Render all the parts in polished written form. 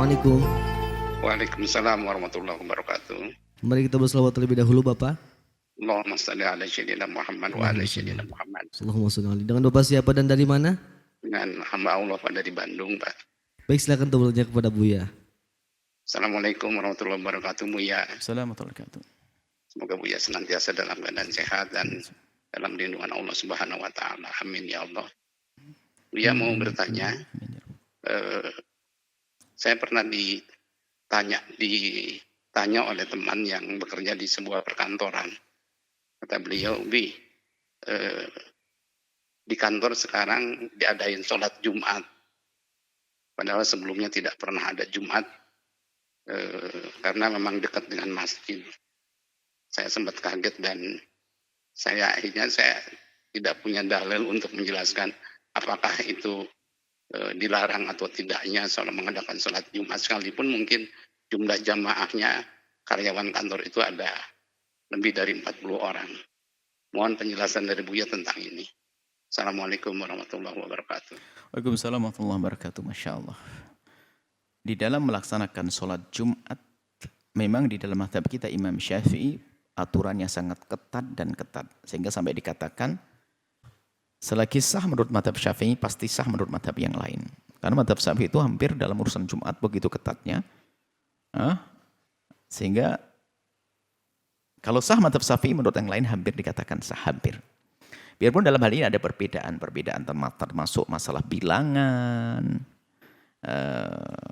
Assalamualaikum. Waalaikumsalam warahmatullahi wabarakatuh. Mari kita berselawat terlebih dahulu Bapak. Allahumma salli ala sayyidina Muhammad wa ala sayyidina Muhammad. Allahumma sholli alaihi. Dengan Bapak siapa dan dari mana? Dengan hamba Allah Pak dari Bandung, Pak. Baik, silakan bertanya kepada Buya. Assalamualaikum warahmatullahi wabarakatuh, Buya. Assalamualaikum warahmatullahi wabarakatuh. Semoga Buya senantiasa dalam keadaan sehat dan dalam lindungan Allah Subhanahu wa taala. Amin ya Allah. Buya mau bertanya, saya pernah ditanya oleh teman yang bekerja di sebuah perkantoran. Kata beliau, di kantor sekarang diadain sholat Jumat. Padahal sebelumnya tidak pernah ada Jumat, karena memang dekat dengan masjid. Saya sempat kaget dan akhirnya saya tidak punya dalil untuk menjelaskan apakah itu dilarang atau tidaknya soal mengadakan sholat Jumat, sekalipun mungkin jumlah jamaahnya karyawan kantor itu ada lebih dari 40 orang. Mohon penjelasan dari Buya tentang ini. Assalamualaikum warahmatullahi wabarakatuh. Waalaikumsalam warahmatullahi wabarakatuh. Masya Allah. Di dalam melaksanakan sholat Jumat, memang di dalam mazhab kita Imam Syafi'i aturannya sangat ketat. Sehingga sampai dikatakan, selagi sah menurut mazhab Syafi'i, pasti sah menurut mazhab yang lain. Karena mazhab Syafi'i itu hampir dalam urusan Jumat begitu ketatnya. Sehingga kalau sah mazhab Syafi'i menurut yang lain hampir dikatakan sah, hampir. Biarpun dalam hal ini ada perbedaan termasuk masalah bilangan.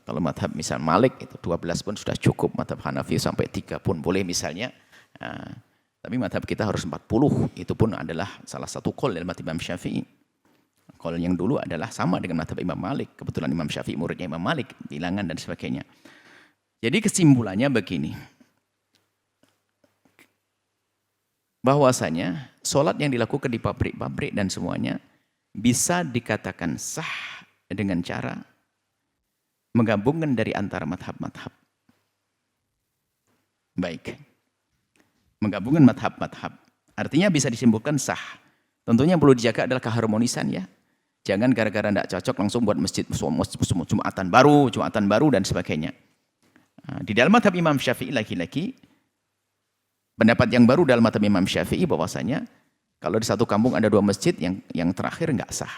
Kalau mazhab misal Malik itu 12 pun sudah cukup, mazhab Hanafi sampai 3 pun boleh misalnya. Tapi mazhab kita harus 40, itu pun adalah salah satu qaul dalam mazhab Imam Syafi'i. Qaul yang dulu adalah sama dengan mazhab Imam Malik. Kebetulan Imam Syafi'i muridnya Imam Malik, bilangan dan sebagainya. Jadi kesimpulannya begini. Bahwasanya sholat yang dilakukan di pabrik-pabrik dan semuanya bisa dikatakan sah dengan cara menggabungkan dari antara madhab-madhab. Baik. Menggabungkan madhab-madhab. Artinya bisa disimpulkan sah. Tentunya yang perlu dijaga adalah keharmonisan ya. Jangan gara-gara tidak cocok langsung buat masjid Jumatan baru dan sebagainya. Di dalam madhab Imam Syafi'i lagi-lagi, pendapat yang baru dalam mazhab Imam Syafi'i bahwasanya kalau di satu kampung ada 2 masjid yang terakhir enggak sah.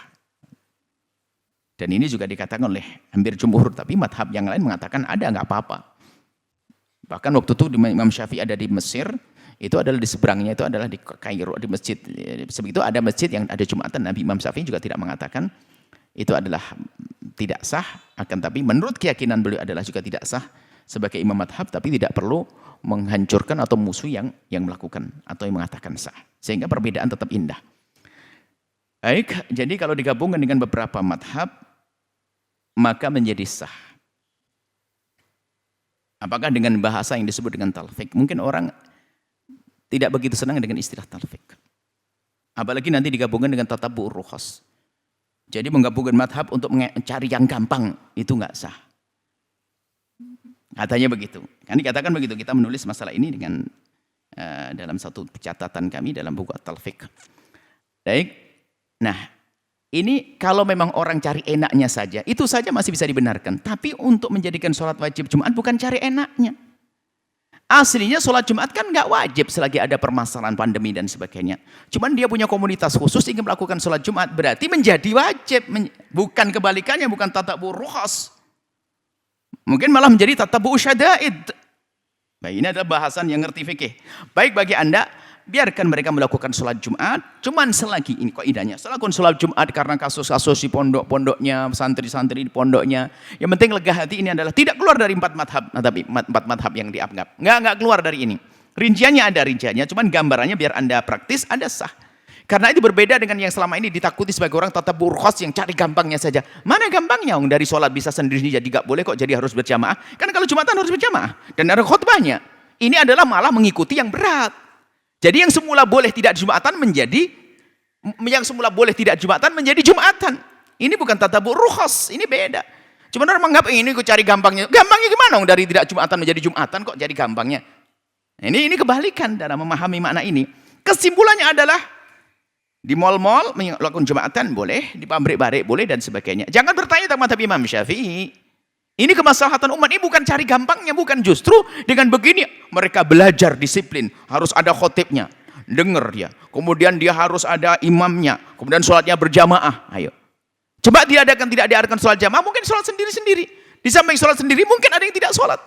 Dan ini juga dikatakan oleh hampir jumhur, tapi mazhab yang lain mengatakan ada, enggak apa-apa. Bahkan waktu itu Imam Syafi'i ada di Mesir, itu adalah di seberangnya itu adalah di Kairo, di masjid. Sebegitu ada masjid yang ada Jumatan, Nabi Imam Syafi'i juga tidak mengatakan itu adalah tidak sah, akan tapi menurut keyakinan beliau adalah juga tidak sah sebagai imam madhab, tapi tidak perlu menghancurkan atau musuh yang melakukan atau yang mengatakan sah. Sehingga perbedaan tetap indah. Baik, jadi kalau digabungkan dengan beberapa madhab, maka menjadi sah. Apakah dengan bahasa yang disebut dengan talfiq? Mungkin orang tidak begitu senang dengan istilah talfiq. Apalagi nanti digabungkan dengan tatabu'ur rukhas. Jadi menggabungkan madhab untuk mencari yang gampang, itu enggak sah. Katanya begitu. Kan dikatakan begitu. Kita menulis masalah ini dengan dalam satu catatan kami dalam buku At-Talfiq. Baik. Nah, ini kalau memang orang cari enaknya saja, itu saja masih bisa dibenarkan. Tapi untuk menjadikan sholat wajib Jumat bukan cari enaknya. Aslinya sholat Jumat kan nggak wajib selagi ada permasalahan pandemi dan sebagainya. Cuman dia punya komunitas khusus ingin melakukan sholat Jumat, berarti menjadi wajib. Bukan kebalikannya, bukan tatabu'ur rukhas. Mungkin malah menjadi tatabu'u syada'id. Baik, ini adalah bahasan yang ngerti fikih. Baik bagi Anda, biarkan mereka melakukan sholat Jumat. Cuman selagi, ini kaidahnya, melakukan sholat Jumat karena kasus-kasus di pondok-pondoknya, santri-santri di pondoknya. Yang penting lega hati ini adalah tidak keluar dari 4 madhab. Tapi 4 madhab yang dianggap. Nggak keluar dari ini. Rinciannya ada rinciannya, cuman gambarannya biar Anda praktis, Anda sah. Karena itu berbeda dengan yang selama ini ditakuti sebagai orang tatabu'ur rukhas yang cari gampangnya saja. Mana gampangnya? Dari sholat bisa sendiri jadi gak boleh kok, jadi harus berjamaah. Karena kalau Jumatan harus berjamaah. Dan ada khutbahnya. Ini adalah malah mengikuti yang berat. Jadi yang semula boleh tidak Jumatan menjadi Jumatan. Ini bukan tatabu'ur rukhas, ini beda. Cuma orang menganggap ini kok cari gampangnya. Gampangnya gimana? Dari tidak Jumatan menjadi Jumatan kok jadi gampangnya. Ini kebalikan dalam memahami makna ini. Kesimpulannya adalah di mal-mal melakukan Jumatan boleh, di pabrik-pabrik boleh dan sebagainya. Jangan bertanya tentang mazhab Imam Syafi'i. Ini kemaslahatan umat, ini bukan cari gampangnya, bukan. Justru dengan begini mereka belajar disiplin, harus ada khotibnya, dengar dia. Kemudian dia harus ada imamnya, kemudian sholatnya berjamaah. Ayo. Coba diadakan, tidak diadakan sholat jamaah, mungkin sholat sendiri-sendiri. Di samping sholat sendiri mungkin ada yang tidak sholat.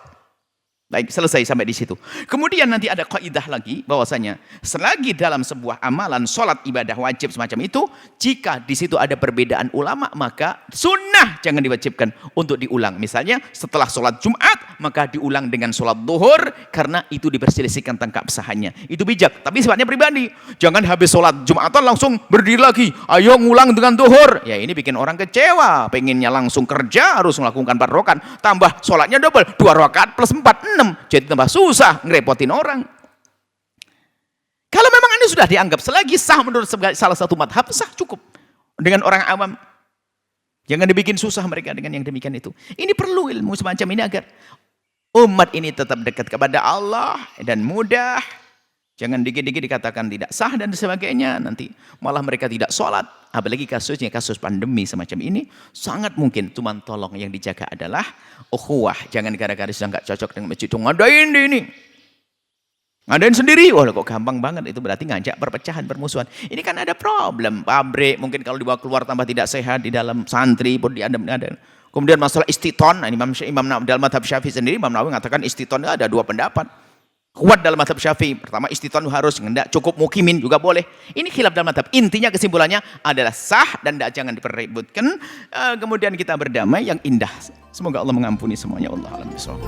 Baik, selesai sampai di situ. Kemudian nanti ada kaidah lagi bahwasanya selagi dalam sebuah amalan sholat ibadah wajib semacam itu, jika di situ ada perbedaan ulama, maka sunnah jangan diwajibkan untuk diulang. Misalnya setelah sholat Jumat, maka diulang dengan sholat duhur karena itu diperselisihkan tentang keabsahannya. Itu bijak, tapi sifatnya pribadi. Jangan habis sholat Jumatan langsung berdiri lagi. Ayo ngulang dengan duhur. Ya ini bikin orang kecewa. Pengennya langsung kerja harus melakukan 4 rakaat, tambah sholatnya double, 2 rakaat plus 4, 6. Jadi tambah susah, ngerepotin orang. Kalau memang ini sudah dianggap selagi sah menurut salah satu madhab, sah cukup. Dengan orang awam. Jangan dibikin susah mereka dengan yang demikian itu. Ini perlu ilmu semacam ini agar umat ini tetap dekat kepada Allah dan mudah. Jangan dikit-dikit dikatakan tidak sah dan sebagainya. Nanti malah mereka tidak sholat. Apalagi kasusnya kasus pandemi semacam ini. Sangat mungkin cuman tolong yang dijaga adalah ukhuwah. Jangan gara-gara sudah nggak cocok dengan masjid. Ngadain di ini. Ngadain sendiri. Wah kok gampang banget. Itu berarti ngajak perpecahan, permusuhan. Ini kan ada problem. Pabrik mungkin kalau dibawa keluar tambah tidak sehat. Di dalam santri pun ada. Kemudian masalah istiton. Imam dalam madhab Syafi'i sendiri, Imam Nawawi mengatakan istiton ada 2 pendapat. Kuat dalam madhab Syafi'i. Pertama istiton harus, tidak cukup mukimin juga boleh. Ini khilaf dalam madhab. Intinya kesimpulannya adalah sah dan jangan dipeributkan. Kemudian kita berdamai yang indah. Semoga Allah mengampuni semuanya. Wallahu a'lam bishawab.